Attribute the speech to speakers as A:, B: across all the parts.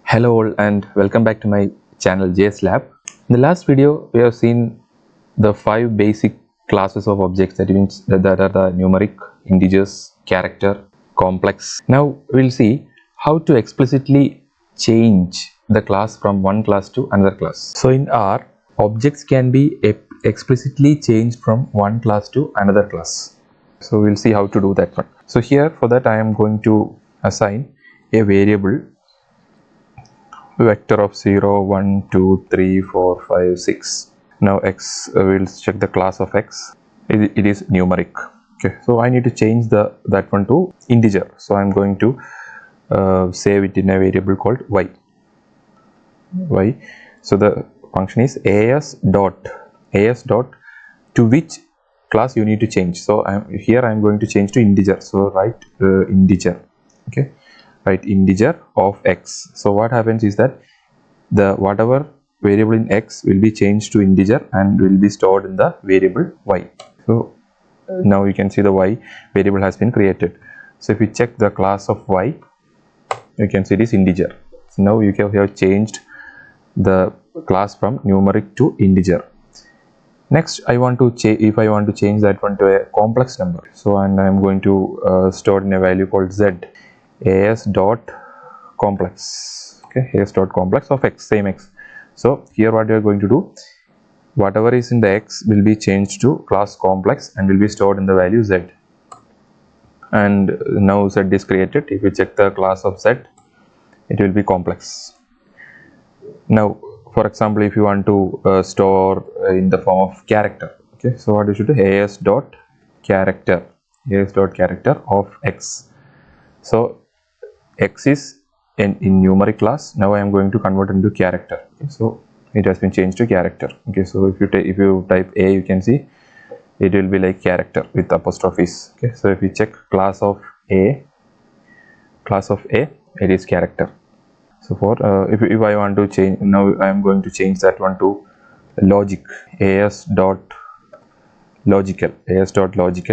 A: Hello all and welcome back to my channel JS Lab. In the last video we have seen the 5 basic classes of objects, that means that are the numeric, integers, character, complex. Now we'll see how to explicitly change the class from one class to another class. So in R, objects can be explicitly changed from one class to another class. So we'll see how to do that one. So here for that I am going to assign a variable vector of 0, 1, 2, 3, 4, 5, 6. Now x, we'll check the class of x. It is numeric. Okay, so I need to change that one to integer. So I'm going to save it in a variable called y. So the function is as dot to which class you need to change. So I'm going to change to integer. So write integer. Okay. Write integer of x. So what happens is that the whatever variable in x will be changed to integer and will be stored in the variable y. So now you can see the y variable has been created. So if we check the class of y, you can see this integer. So now you have changed the class from numeric to integer. Next I want to if I want to change that one to a complex number. So and I am going to store in a value called z. as.complex. Okay, as.complex of x, same x. So here what we are going to do, whatever is in the x will be changed to class complex and will be stored in the value z. And now z is created. If you check the class of z, it will be complex. Now for example, if you want to store in the form of character, okay, so what you should do, as.character of x. So x is in numeric class. Now I am going to convert into character. Okay, so it has been changed to character. Okay, so if you type a, you can see it will be like character with apostrophes. Okay, so if you check class of a, it is character. So for if I want to change, now I am going to change that one to logic, as.logical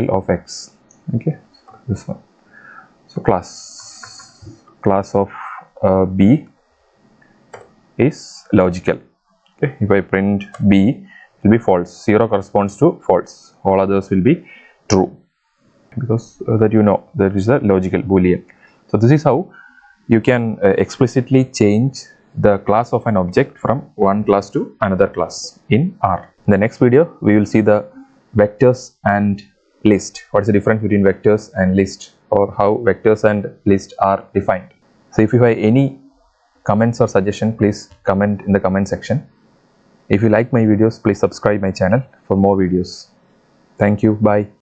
A: of x. Okay, this one. So class of b is logical. Okay, if I print b, it will be false. 0 corresponds to false. All others will be true, because that is a logical boolean. So this is how you can explicitly change the class of an object from one class to another class in R. In the next video we will see the vectors and list. What is the difference between vectors and list, or how vectors and list are defined. So if you have any comments or suggestion, please comment in the comment section. If you like my videos, please subscribe my channel for more videos. Thank you. Bye.